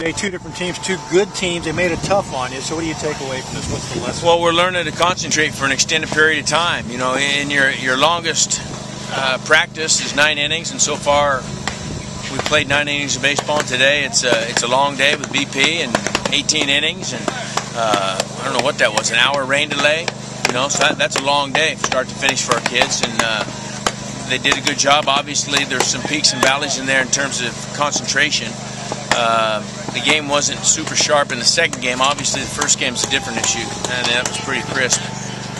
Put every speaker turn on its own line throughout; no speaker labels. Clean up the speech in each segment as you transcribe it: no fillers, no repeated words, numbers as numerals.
Two different teams, two good teams. They made it tough on you. So what do you take away from this? What's the lesson?
Well, we're learning to concentrate for an extended period of time. You know, in your longest practice is 9 innings, and so far we played 9 innings of baseball. And today it's a long day with BP and 18 innings, and I don't know what that was, an hour rain delay. You know, so that's a long day from start to finish for our kids, and they did a good job. Obviously, there's some peaks and valleys in there in terms of concentration. The game wasn't super sharp in the second game. Obviously, the first game's a different issue, and that was pretty crisp,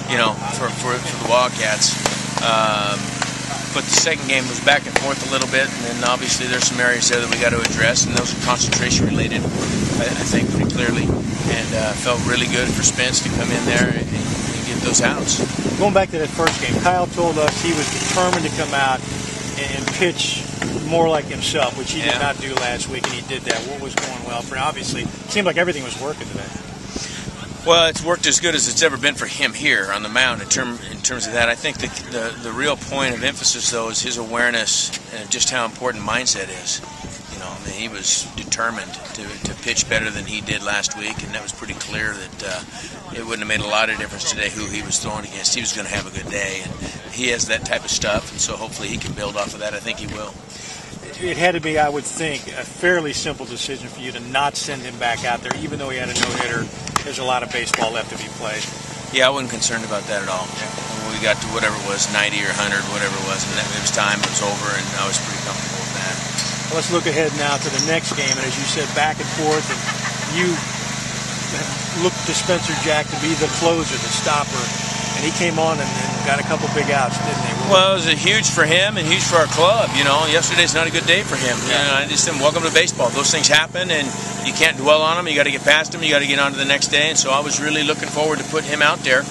you know, for the Wildcats. But the second game was back and forth a little bit, and then obviously there's some areas there that we got to address, and those are concentration related, I think, pretty clearly. And felt really good for Spence to come in there and get those outs.
Going back to that first game, Kyle told us he was determined to come out and pitch more like himself, which he did not do last week, and he did that. What was going well for him? Obviously, it seemed like everything was working today.
Well, it's worked as good as it's ever been for him here on the mound in terms of that. I think the real point of emphasis, though, is his awareness and just how important mindset is. You know, I mean, he was determined to pitch better than he did last week, and that was pretty clear that it wouldn't have made a lot of difference today who he was throwing against. He was going to have a good day, and he has that type of stuff, and so hopefully he can build off of that. I think he will.
It had to be, I would think, a fairly simple decision for you to not send him back out there, even though he had a no-hitter. There's a lot of baseball left to be played.
Yeah, I wasn't concerned about that at all. When we got to whatever it was, 90 or 100, whatever it was, and it was time, it was over, and I was pretty comfortable with that.
Well, let's look ahead now to the next game, and as you said, back and forth, and you looked to Spencer Jack to be the closer, the stopper, and he came on and got a couple big outs, didn't he?
Well, it was huge for him and huge for our club. You know, yesterday's not a good day for him. You know, I just said, welcome to baseball. Those things happen, and you can't dwell on them. You got to get past them. You got to get on to the next day. And so I was really looking forward to putting him out there.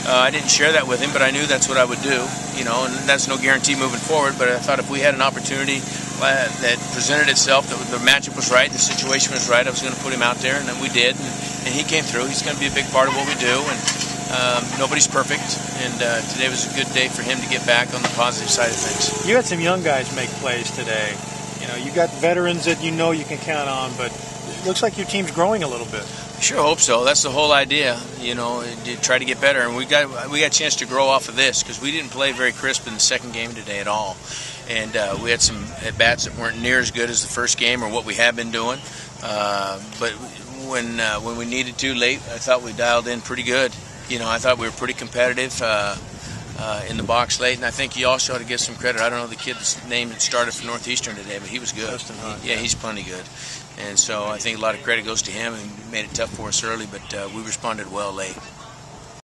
I didn't share that with him, but I knew that's what I would do. You know, and that's no guarantee moving forward. But I thought if we had an opportunity that presented itself, that the matchup was right, the situation was right, I was going to put him out there, and then we did. And he came through. He's going to be a big part of what we do. And nobody's perfect, and today was a good day for him to get back on the positive side of things.
You had some young guys make plays today. You know, you got veterans that you know you can count on, but it looks like your team's growing a little bit.
Sure hope so. That's the whole idea. You know, to try to get better, and we got a chance to grow off of this because we didn't play very crisp in the second game today at all, and we had some at-bats that weren't near as good as the first game or what we have been doing. But when we needed to late, I thought we dialed in pretty good. You know, I thought we were pretty competitive in the box late, and I think you also ought to give some credit. I don't know the kid's name that started for Northeastern today, but he was good. Yeah, he's plenty good. And so I think a lot of credit goes to him, and he made it tough for us early, but we responded well late.